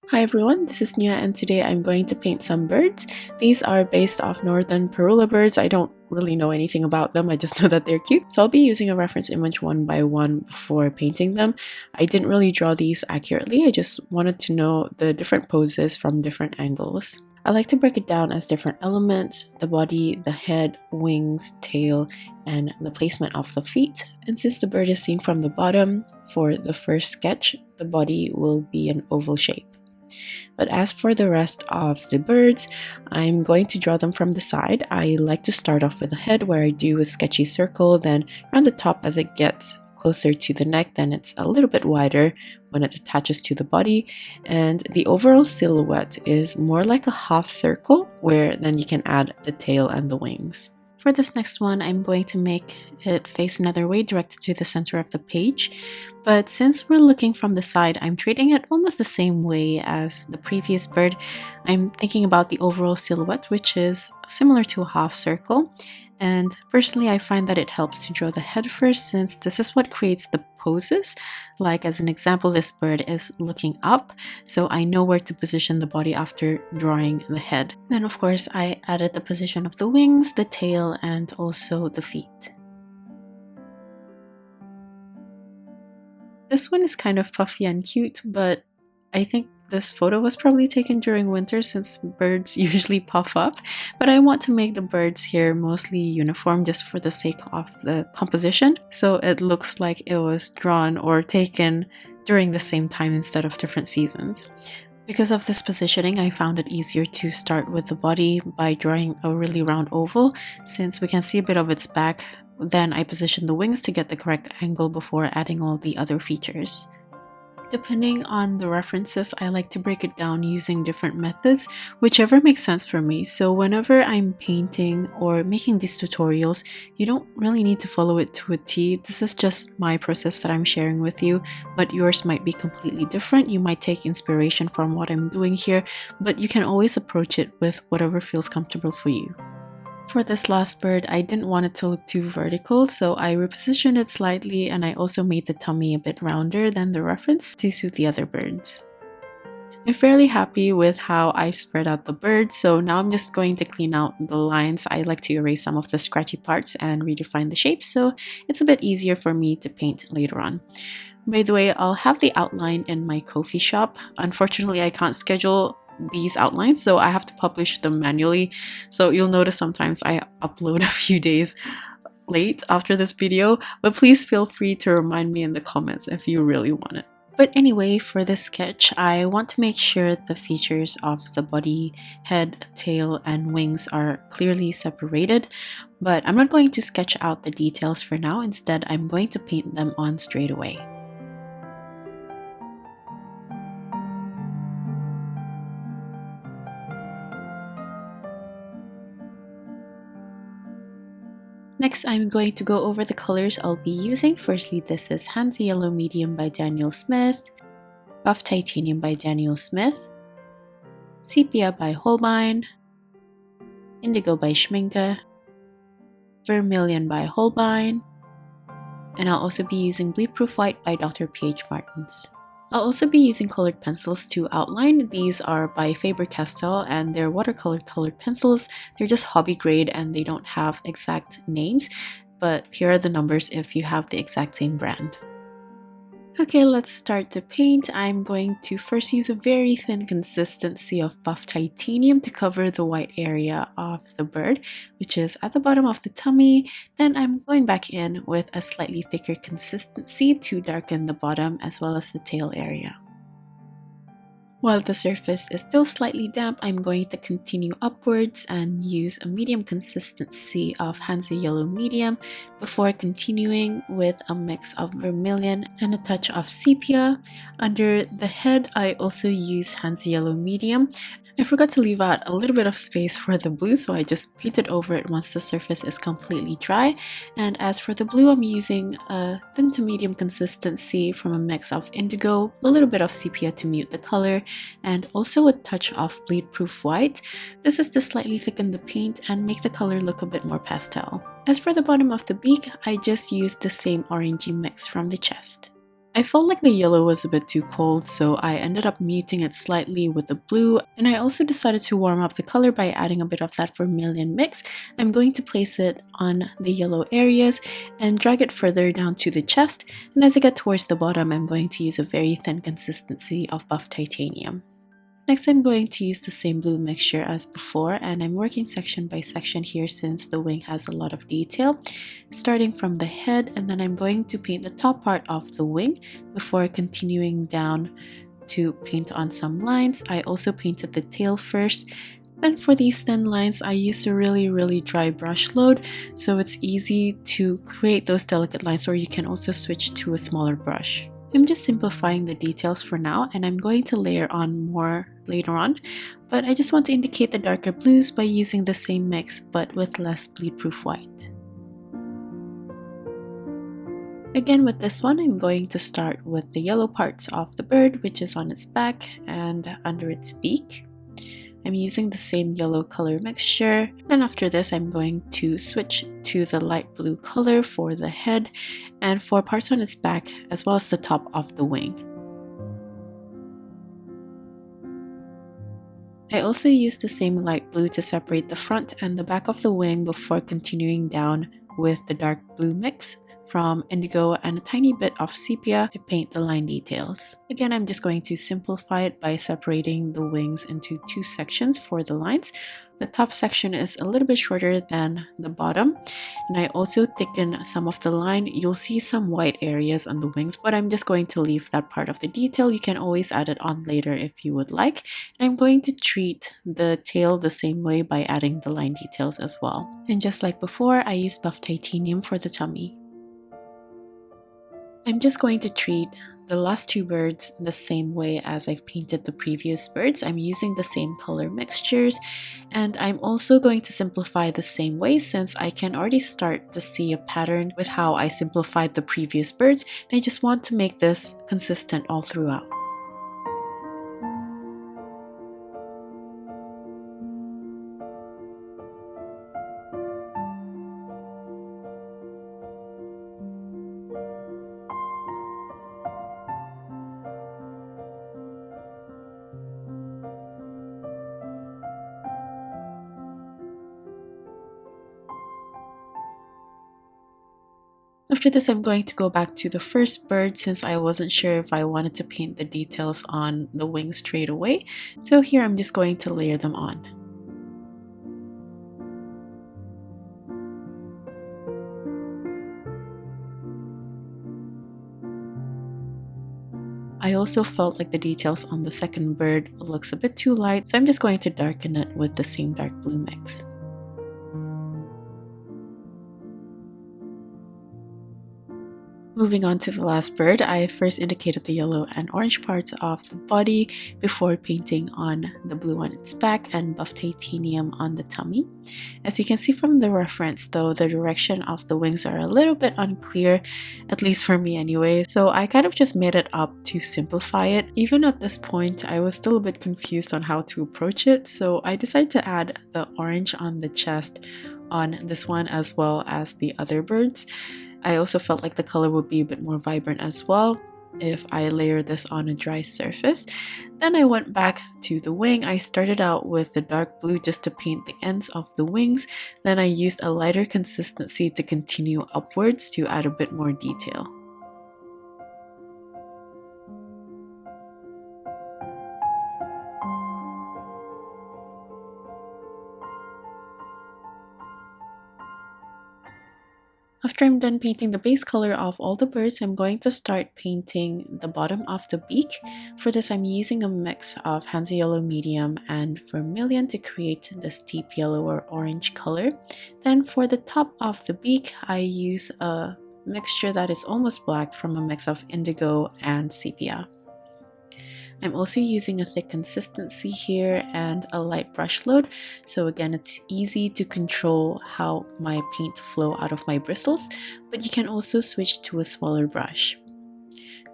Hi everyone, this is Nia and today I'm going to paint some birds. These are based off northern parula birds. I don't really know anything about them, I just know that they're cute. So I'll be using a reference image one by one before painting them. I didn't really draw these accurately, I just wanted to know the different poses from different angles. I like to break it down as different elements: the body, the head, wings, tail, and the placement of the feet. And since the bird is seen from the bottom, for the first sketch, the body will be an oval shape. But as for the rest of the birds, I'm going to draw them from the side. I like to start off with the head where I do a sketchy circle, then around the top as it gets closer to the neck, then it's a little bit wider when it attaches to the body, and the overall silhouette is more like a half circle where then you can add the tail and the wings. For this next one, I'm going to make it face another way, directed to the center of the page. But since we're looking from the side, I'm treating it almost the same way as the previous bird. I'm thinking about the overall silhouette, which is similar to a half circle. And personally, I find that it helps to draw the head first, since this is what creates the poses. Like as an example, this bird is looking up, so I know where to position the body after drawing the head. Then of course, I added the position of the wings, the tail, and also the feet. This one is kind of puffy and cute, but I think this photo was probably taken during winter since birds usually puff up, but I want to make the birds here mostly uniform just for the sake of the composition, so it looks like it was drawn or taken during the same time instead of different seasons. Because of this positioning, I found it easier to start with the body by drawing a really round oval, since we can see a bit of its back. Then I position the wings to get the correct angle before adding all the other features. Depending on the references, I like to break it down using different methods, whichever makes sense for me. So whenever I'm painting or making these tutorials, you don't really need to follow it to a T. This is just my process that I'm sharing with you, but yours might be completely different. You might take inspiration from what I'm doing here, but you can always approach it with whatever feels comfortable for you. For this last bird, I didn't want it to look too vertical, so I repositioned it slightly, and I also made the tummy a bit rounder than the reference to suit the other birds. I'm fairly happy with how I spread out the bird, so now I'm just going to clean out the lines. I like to erase some of the scratchy parts and redefine the shape, so it's a bit easier for me to paint later on. By the way, I'll have the outline in my Ko-fi shop. Unfortunately, I can't schedule these outlines, so I have to publish them manually. So you'll notice sometimes I upload a few days late after this video, but please feel free to remind me in the comments if you really want it. But anyway, for this sketch, I want to make sure the features of the body, head, tail, and wings are clearly separated, but I'm not going to sketch out the details for now. Instead, I'm going to paint them on straight away. Next, I'm going to go over the colors I'll be using. Firstly, this is Hansa Yellow Medium by Daniel Smith, Buff Titanium by Daniel Smith, Sepia by Holbein, Indigo by Schmincke, Vermilion by Holbein, and I'll also be using Bleed Proof White by Dr. P.H. Martins. I'll also be using colored pencils to outline. These are by Faber Castell and they're watercolor colored pencils. They're just hobby grade and they don't have exact names, but here are the numbers if you have the exact same brand. Okay, let's start to paint. I'm going to first use a very thin consistency of Buff Titanium to cover the white area of the bird, which is at the bottom of the tummy. Then I'm going back in with a slightly thicker consistency to darken the bottom as well as the tail area. While the surface is still slightly damp, I'm going to continue upwards and use a medium consistency of Hansa Yellow Medium before continuing with a mix of Vermilion and a touch of Sepia. Under the head, I also use Hansa Yellow Medium. I forgot to leave out a little bit of space for the blue, so I just painted over it once the surface is completely dry. And as for the blue, I'm using a thin to medium consistency from a mix of indigo, a little bit of sepia to mute the color, and also a touch of bleed proof white. This is to slightly thicken the paint and make the color look a bit more pastel. As for the bottom of the beak, I just used the same orangey mix from the chest. I felt like the yellow was a bit too cold, so I ended up muting it slightly with the blue, and I also decided to warm up the color by adding a bit of that vermilion mix. I'm going to place it on the yellow areas and drag it further down to the chest, and as I get towards the bottom, I'm going to use a very thin consistency of buff titanium. Next, I'm going to use the same blue mixture as before, and I'm working section by section here since the wing has a lot of detail, starting from the head, and then I'm going to paint the top part of the wing before continuing down to paint on some lines. I also painted the tail first. Then for these thin lines, I used a really dry brush load, so it's easy to create those delicate lines, or you can also switch to a smaller brush. I'm just simplifying the details for now, and I'm going to layer on more later on, but I just want to indicate the darker blues by using the same mix but with less bleed-proof white. Again, with this one, I'm going to start with the yellow parts of the bird, which is on its back and under its beak. I'm using the same yellow color mixture, and after this I'm going to switch to the light blue color for the head and for parts on its back as well as the top of the wing. I also used the same light blue to separate the front and the back of the wing before continuing down with the dark blue mix from indigo and a tiny bit of sepia to paint the line details. Again, I'm just going to simplify it by separating the wings into two sections for the lines. The top section is a little bit shorter than the bottom, and I also thicken some of the line. You'll see some white areas on the wings, but I'm just going to leave that part of the detail. You can always add it on later if you would like. And I'm going to treat the tail the same way by adding the line details as well. And just like before, I used buff titanium for the tummy. I'm just going to treat the last two birds the same way as I've painted the previous birds. I'm using the same color mixtures, and I'm also going to simplify the same way since I can already start to see a pattern with how I simplified the previous birds, and I just want to make this consistent all throughout. After this, I'm going to go back to the first bird since I wasn't sure if I wanted to paint the details on the wings straight away. So here I'm just going to layer them on. I also felt like the details on the second bird looks a bit too light, so I'm just going to darken it with the same dark blue mix. Moving on to the last bird, I first indicated the yellow and orange parts of the body before painting on the blue on its back and buff titanium on the tummy. As you can see from the reference though, the direction of the wings are a little bit unclear, at least for me anyway, so I kind of just made it up to simplify it. Even at this point, I was still a bit confused on how to approach it, so I decided to add the orange on the chest on this one as well as the other birds. I also felt like the color would be a bit more vibrant as well if I layer this on a dry surface. Then I went back to the wing. I started out with the dark blue just to paint the ends of the wings. Then I used a lighter consistency to continue upwards to add a bit more detail. After I'm done painting the base color of all the birds, I'm going to start painting the bottom of the beak. For this, I'm using a mix of Hansa Yellow Medium and Vermilion to create this deep yellow or orange color. Then for the top of the beak, I use a mixture that is almost black from a mix of indigo and sepia. I'm also using a thick consistency here and a light brush load, so again it's easy to control how my paint flow out of my bristles, but you can also switch to a smaller brush.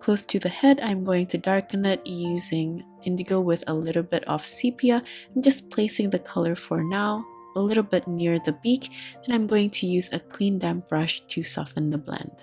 Close to the head, I'm going to darken it using indigo with a little bit of sepia. I'm just placing the color for now a little bit near the beak, and I'm going to use a clean damp brush to soften the blend.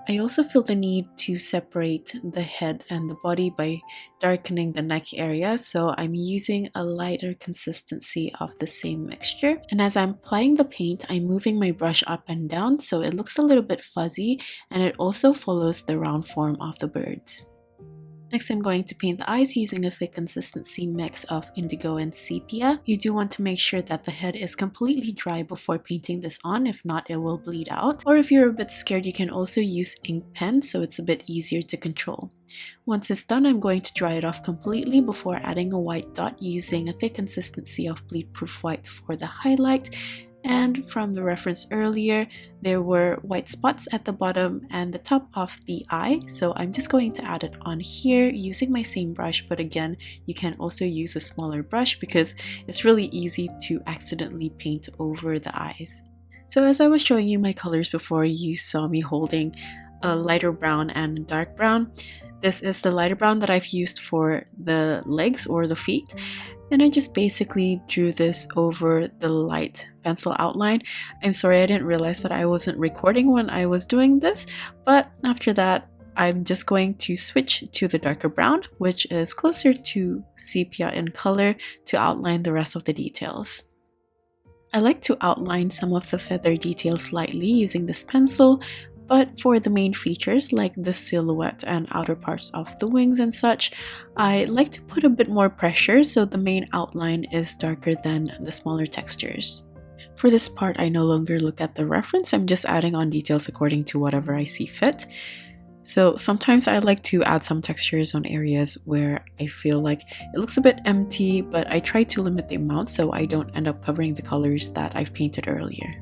I also feel the need to separate the head and the body by darkening the neck area, so I'm using a lighter consistency of the same mixture. And as I'm applying the paint, I'm moving my brush up and down so it looks a little bit fuzzy, and it also follows the round form of the birds. Next, I'm going to paint the eyes using a thick consistency mix of indigo and sepia. You do want to make sure that the head is completely dry before painting this on, if not it will bleed out. Or if you're a bit scared, you can also use ink pen so it's a bit easier to control. Once it's done, I'm going to dry it off completely before adding a white dot using a thick consistency of bleed-proof white for the highlight. And from the reference earlier, there were white spots at the bottom and the top of the eye, so I'm just going to add it on here using my same brush. But again, you can also use a smaller brush because it's really easy to accidentally paint over the eyes. So as I was showing you my colors before, you saw me holding a lighter brown and a dark brown. This is the lighter brown that I've used for the legs or the feet. And I just basically drew this over the light pencil outline. I'm sorry, I didn't realize that I wasn't recording when I was doing this, but after that, I'm just going to switch to the darker brown, which is closer to sepia in color, to outline the rest of the details. I like to outline some of the feather details lightly using this pencil, but for the main features like the silhouette and outer parts of the wings and such, I like to put a bit more pressure so the main outline is darker than the smaller textures. For this part, I no longer look at the reference, I'm just adding on details according to whatever I see fit. So sometimes I like to add some textures on areas where I feel like it looks a bit empty, but I try to limit the amount so I don't end up covering the colors that I've painted earlier.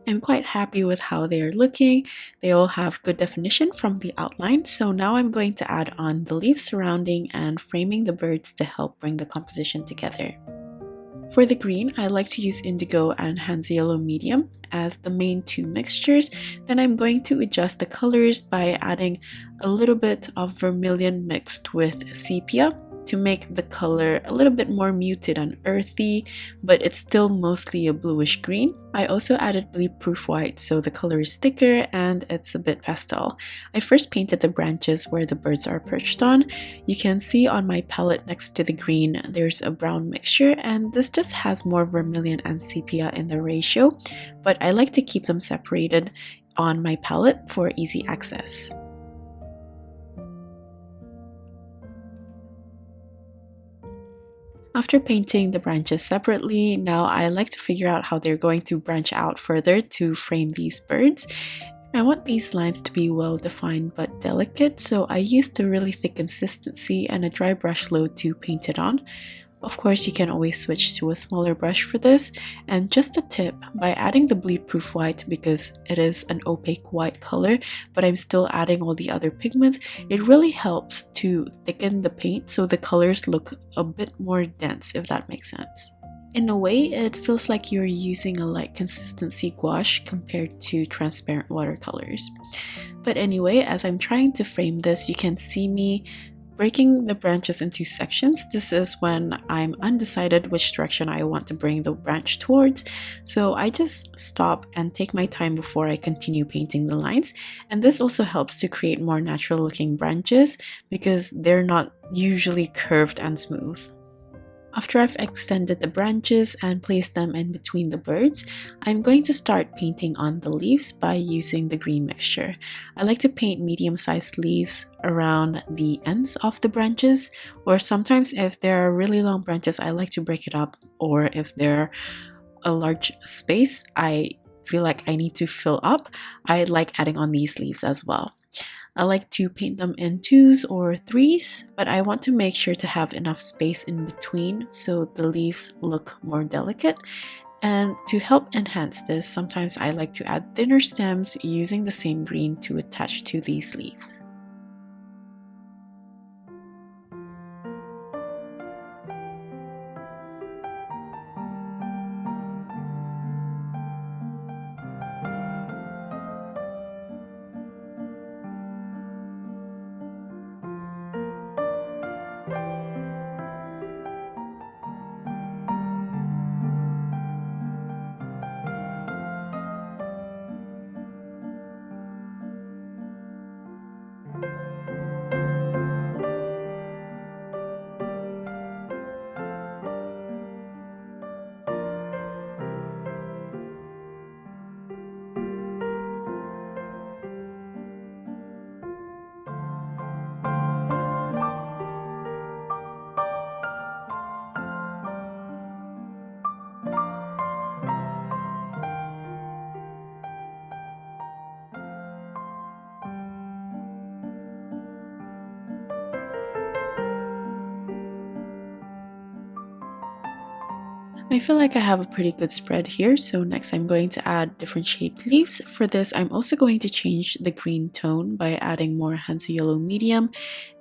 I'm quite happy with how they are looking. They all have good definition from the outline, so now I'm going to add on the leaves surrounding and framing the birds to help bring the composition together. For the green, I like to use indigo and Hansa yellow medium as the main two mixtures. Then I'm going to adjust the colors by adding a little bit of vermilion mixed with sepia to make the color a little bit more muted and earthy, but it's still mostly a bluish green. I also added bleed-proof white so the color is thicker and it's a bit pastel. I first painted the branches where the birds are perched on. You can see on my palette next to the green there's a brown mixture, and this just has more vermilion and sepia in the ratio, but I like to keep them separated on my palette for easy access. After painting the branches separately, now I like to figure out how they're going to branch out further to frame these birds. I want these lines to be well defined but delicate, so I used a really thick consistency and a dry brush load to paint it on. Of course, you can always switch to a smaller brush for this, and just a tip, by adding the bleed-proof white, because it is an opaque white color, but I'm still adding all the other pigments, it really helps to thicken the paint so the colors look a bit more dense, if that makes sense. In a way, it feels like you're using a light consistency gouache compared to transparent watercolors. But anyway, as I'm trying to frame this, you can see me breaking the branches into sections. This is when I'm undecided which direction I want to bring the branch towards, so I just stop and take my time before I continue painting the lines. And this also helps to create more natural looking branches because they're not usually curved and smooth. After I've extended the branches and placed them in between the birds, I'm going to start painting on the leaves by using the green mixture. I like to paint medium-sized leaves around the ends of the branches, or sometimes if there are really long branches, I like to break it up, or if they're a large space I feel like I need to fill up, I like adding on these leaves as well. I like to paint them in 2s or 3s, but I want to make sure to have enough space in between so the leaves look more delicate. And to help enhance this, sometimes I like to add thinner stems using the same green to attach to these leaves. I feel like I have a pretty good spread here, so next I'm going to add different shaped leaves. For this, I'm also going to change the green tone by adding more Hansa yellow medium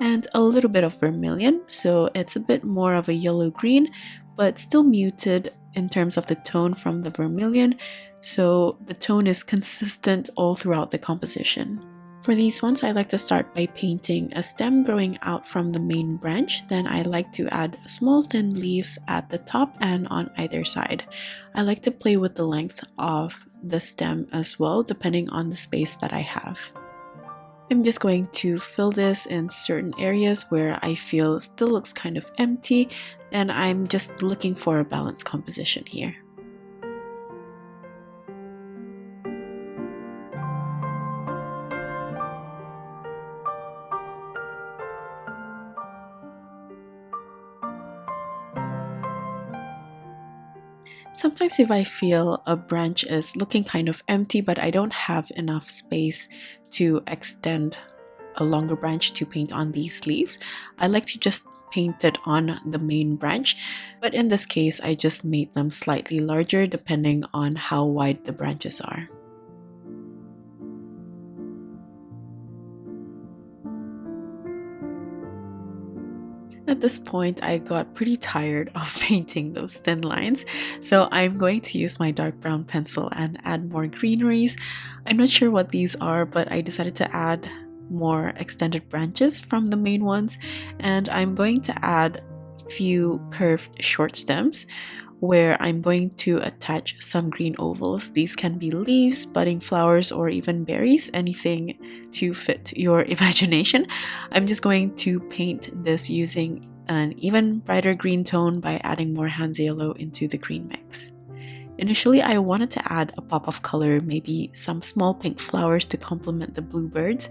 and a little bit of vermilion, so it's a bit more of a yellow-green, but still muted in terms of the tone from the vermilion, so the tone is consistent all throughout the composition. For these ones, I like to start by painting a stem growing out from the main branch. Then I like to add small thin leaves at the top and on either side. I like to play with the length of the stem as well, depending on the space that I have. I'm just going to fill this in certain areas where I feel still looks kind of empty, and I'm just looking for a balanced composition here. Sometimes if I feel a branch is looking kind of empty, but I don't have enough space to extend a longer branch to paint on these leaves, I like to just paint it on the main branch. But in this case, I just made them slightly larger depending on how wide the branches are. At this point, I got pretty tired of painting those thin lines, so I'm going to use my dark brown pencil and add more greeneries. I'm not sure what these are, but I decided to add more extended branches from the main ones, and I'm going to add a few curved short stems where I'm going to attach some green ovals. These can be leaves, budding flowers, or even berries, anything to fit your imagination. I'm just going to paint this using an even brighter green tone by adding more Hansa yellow into the green mix. Initially, I wanted to add a pop of color, maybe some small pink flowers to complement the blue birds,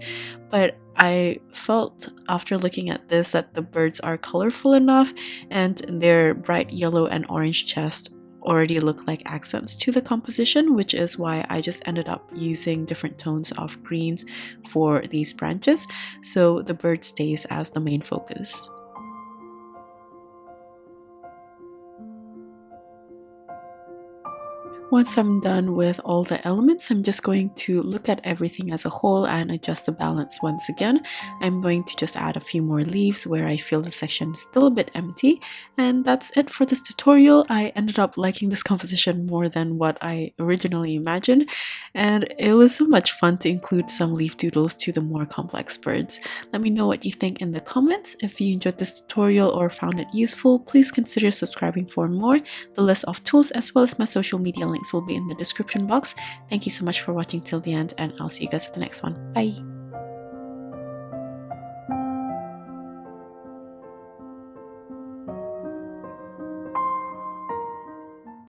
but I felt after looking at this that the birds are colorful enough and their bright yellow and orange chest already look like accents to the composition, which is why I just ended up using different tones of greens for these branches, so the bird stays as the main focus. Once I'm done with all the elements, I'm just going to look at everything as a whole and adjust the balance once again. I'm going to just add a few more leaves where I feel the section is still a bit empty. And that's it for this tutorial. I ended up liking this composition more than what I originally imagined. And it was so much fun to include some leaf doodles to the more complex birds. Let me know what you think in the comments. If you enjoyed this tutorial or found it useful, please consider subscribing for more. The list of tools as well as my social media links will be in the description box. Thank you so much for watching till the end, and I'll see you guys at the next one. Bye!